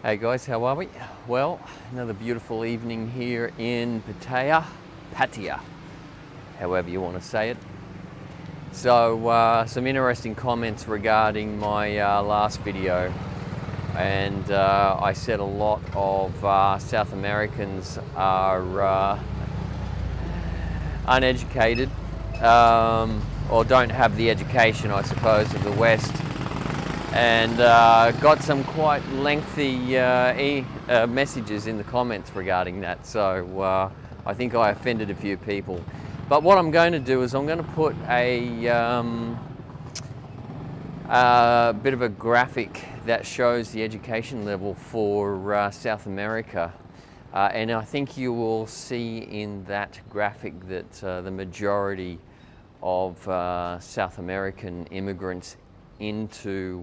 Hey guys, how are we? Well, another beautiful evening here in Pattaya, however you want to say it. So, some interesting comments regarding my last video, and I said a lot of South Americans are uneducated, or don't have the education, I suppose, of the West. And got some quite lengthy messages in the comments regarding that, so I think I offended a few people. But what I'm going to do is I'm going to put a bit of a graphic that shows the education level for South America, and I think you will see in that graphic that the majority of South American immigrants into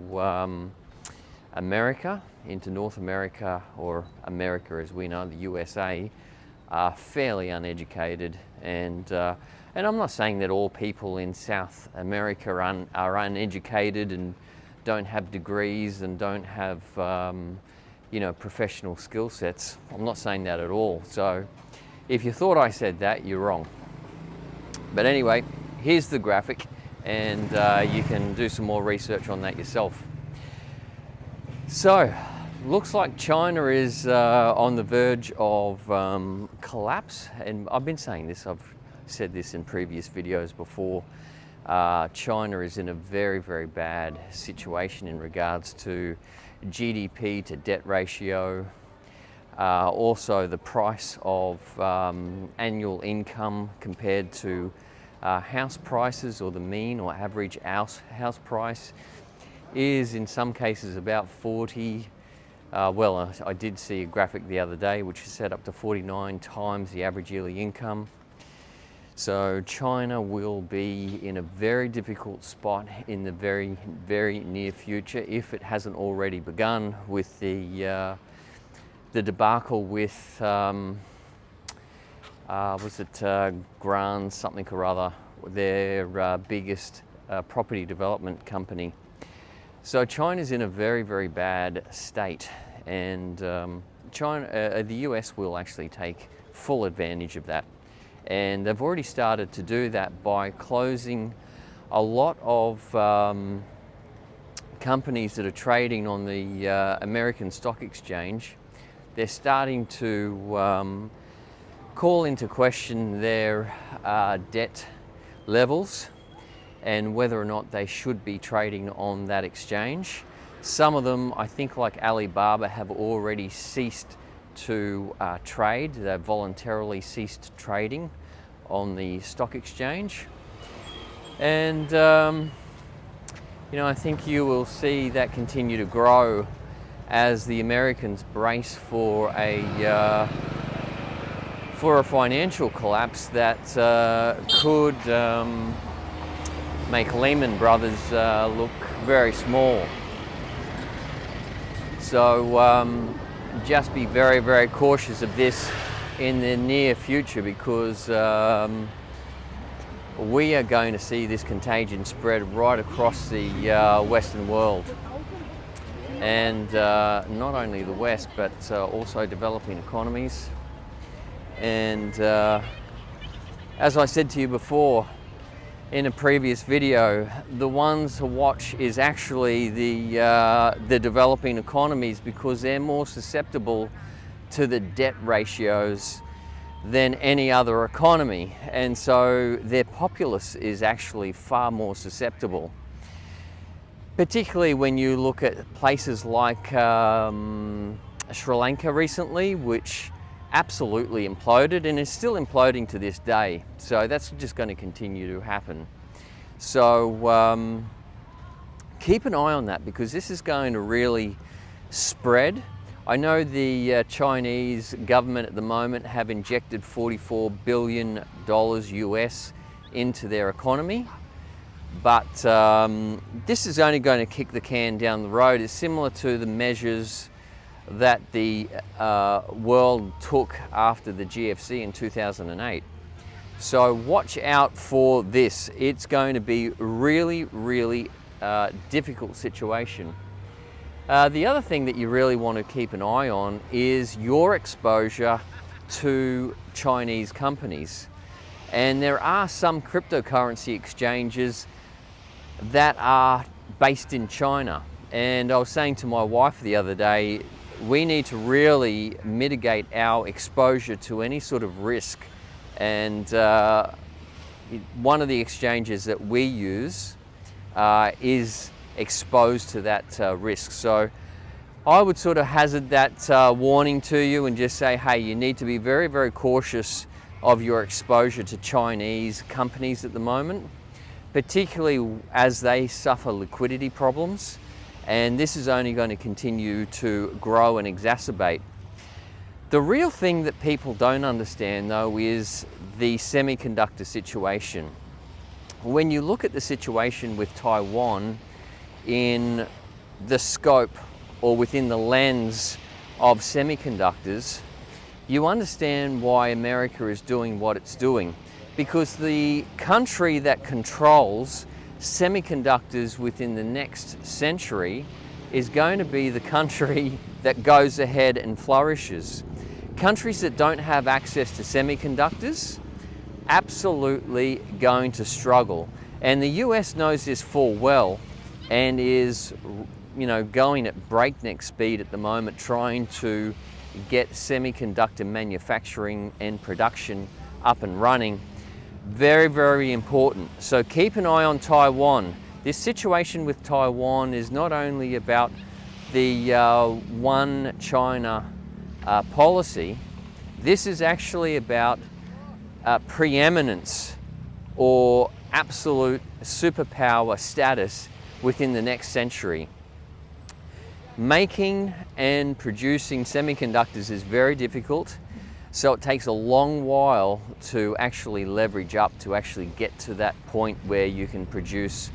America, into North America, or America as we know, the USA, are fairly uneducated. And I'm not saying that all people in South America are uneducated and don't have degrees and don't have professional skill sets. I'm not saying that at all. So if you thought I said that, you're wrong. But anyway, here's the graphic, and you can do some more research on that yourself. So, looks like China is on the verge of collapse, and I've been saying this, I've said this in previous videos before. China is in a very, very bad situation in regards to GDP to debt ratio, also the price of annual income compared to house prices, or the mean or average house price, is in some cases about 40. Well, I did see a graphic the other day which is set up to 49 times the average yearly income. So China will be in a very difficult spot in the very, very near future, if it hasn't already begun, with the debacle with was it Grand something or other, their biggest property development company. So China's in a very, very bad state, and the US will actually take full advantage of that. And they've already started to do that by closing a lot of companies that are trading on the American Stock Exchange. They're starting to call into question their debt levels and whether or not they should be trading on that exchange. Some of them, I think like Alibaba, have already ceased to trade. They've voluntarily ceased trading on the stock exchange. And I think you will see that continue to grow as the Americans brace for a financial collapse that could make Lehman Brothers look very small. So just be very, very cautious of this in the near future, because we are going to see this contagion spread right across the Western world. And not only the West, but also developing economies. And as I said to you before in a previous video, the ones to watch is actually the developing economies, because they're more susceptible to the debt ratios than any other economy, and so their populace is actually far more susceptible. Particularly when you look at places like Sri Lanka recently, which absolutely imploded and is still imploding to this day. So that's just going to continue to happen. So keep an eye on that, because this is going to really spread. I know the Chinese government at the moment have injected $44 billion US into their economy, but this is only going to kick the can down the road. It's similar to the measures that the world took after the GFC in 2008. So watch out for this. It's going to be really, really difficult situation. The other thing that you really want to keep an eye on is your exposure to Chinese companies. And there are some cryptocurrency exchanges that are based in China. And I was saying to my wife the other day, we need to really mitigate our exposure to any sort of risk. And one of the exchanges that we use is exposed to that risk. So I would sort of hazard that warning to you and just say, hey, you need to be very, very cautious of your exposure to Chinese companies at the moment, particularly as they suffer liquidity problems. And this is only going to continue to grow and exacerbate. The real thing that people don't understand, though, is the semiconductor situation. When you look at the situation with Taiwan in the scope or within the lens of semiconductors, you understand why America is doing what it's doing. Because the country that controls semiconductors within the next century is going to be the country that goes ahead and flourishes. Countries that don't have access to semiconductors, absolutely going to struggle. And the US knows this full well and is, going at breakneck speed at the moment, trying to get semiconductor manufacturing and production up and running. Very, very important. So keep an eye on Taiwan. This situation with Taiwan is not only about the one China policy. This is actually about preeminence or absolute superpower status within the next century. Making and producing semiconductors is very difficult, so it takes a long while to actually leverage up to actually get to that point where you can produce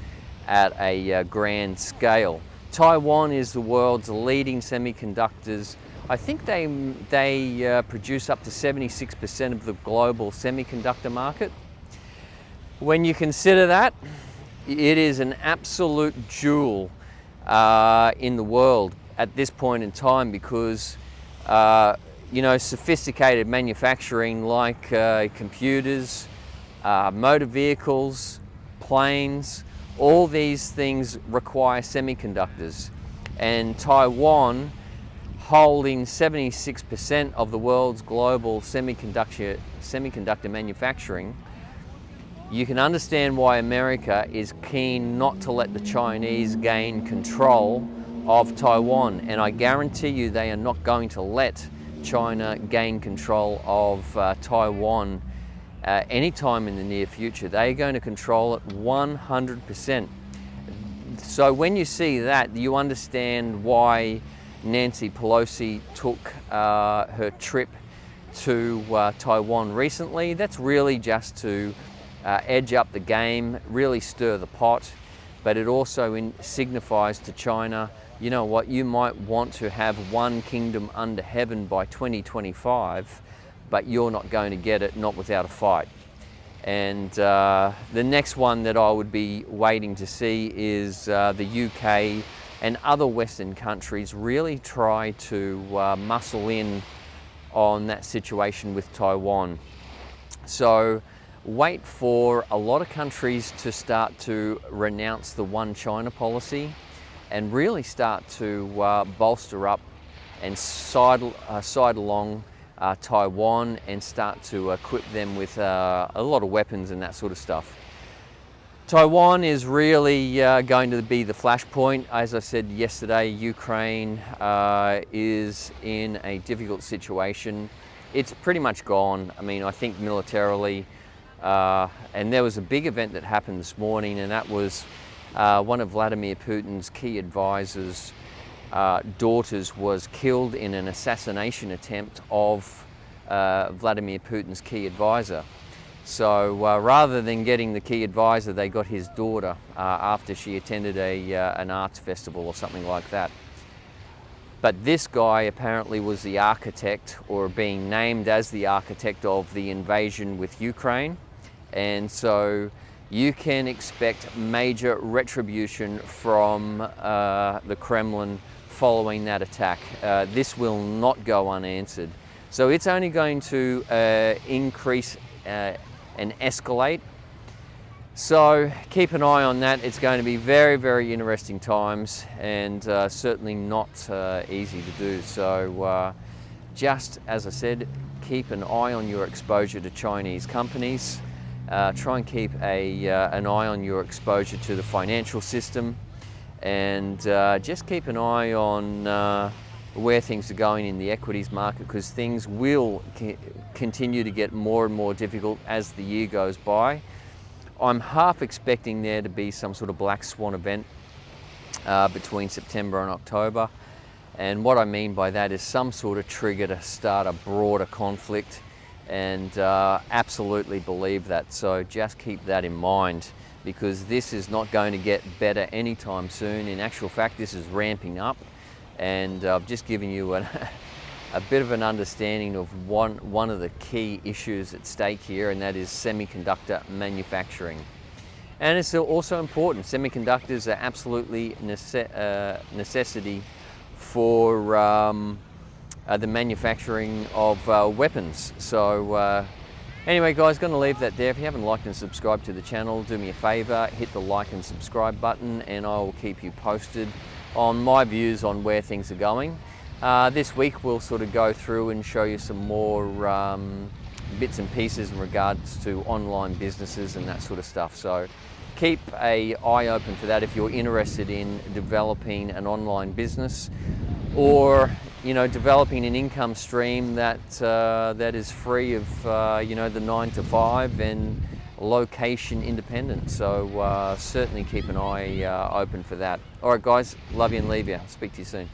at a grand scale. Taiwan is the world's leading semiconductors. I think they produce up to 76% of the global semiconductor market. When you consider that, it is an absolute jewel in the world at this point in time, because sophisticated manufacturing like computers, motor vehicles, planes, all these things require semiconductors. And Taiwan, holding 76% of the world's global semiconductor manufacturing, you can understand why America is keen not to let the Chinese gain control of Taiwan. And I guarantee you they are not going to let China gain control of Taiwan anytime in the near future. They're going to control it 100%. So when you see that, you understand why Nancy Pelosi took her trip to Taiwan recently. That's really just to edge up the game, really stir the pot, but it also signifies to China, you know what, you might want to have one kingdom under heaven by 2025, but you're not going to get it, not without a fight. And the next one that I would be waiting to see is the UK and other Western countries really try to muscle in on that situation with Taiwan. So wait for a lot of countries to start to renounce the one China policy and really start to bolster up and side along Taiwan and start to equip them with a lot of weapons and that sort of stuff. Taiwan is really going to be the flashpoint. As I said yesterday, Ukraine is in a difficult situation. It's pretty much gone. I mean, I think militarily, and there was a big event that happened this morning, and that was one of Vladimir Putin's key advisors' daughters was killed in an assassination attempt of Vladimir Putin's key advisor. So rather than getting the key advisor, they got his daughter after she attended an arts festival or something like that. But this guy apparently was the architect, or being named as the architect, of the invasion with Ukraine. And so you can expect major retribution from the Kremlin following that attack. This will not go unanswered. So it's only going to increase and escalate. So keep an eye on that. It's going to be very, very interesting times, and certainly not easy to do. So just as I said, keep an eye on your exposure to Chinese companies. Try and keep an eye on your exposure to the financial system, and just keep an eye on where things are going in the equities market, because things will continue to get more and more difficult as the year goes by. I'm half expecting there to be some sort of black swan event between September and October. And what I mean by that is some sort of trigger to start a broader conflict, and absolutely believe that. So just keep that in mind, because this is not going to get better anytime soon. In actual fact, this is ramping up, and I've just given you a bit of an understanding of one of the key issues at stake here, and that is semiconductor manufacturing. And it's also important. Semiconductors are absolutely necessity for the manufacturing of weapons. So anyway guys, going to leave that there. If you haven't liked and subscribed to the channel, do me a favor, hit the like and subscribe button, and I will keep you posted on my views on where things are going. This week we'll sort of go through and show you some more bits and pieces in regards to online businesses and that sort of stuff. So keep an eye open for that if you're interested in developing an online business, or developing an income stream that that is free of the 9 to 5 and location independent. So certainly keep an eye open for that. All right guys, love you and leave you. Speak to you soon.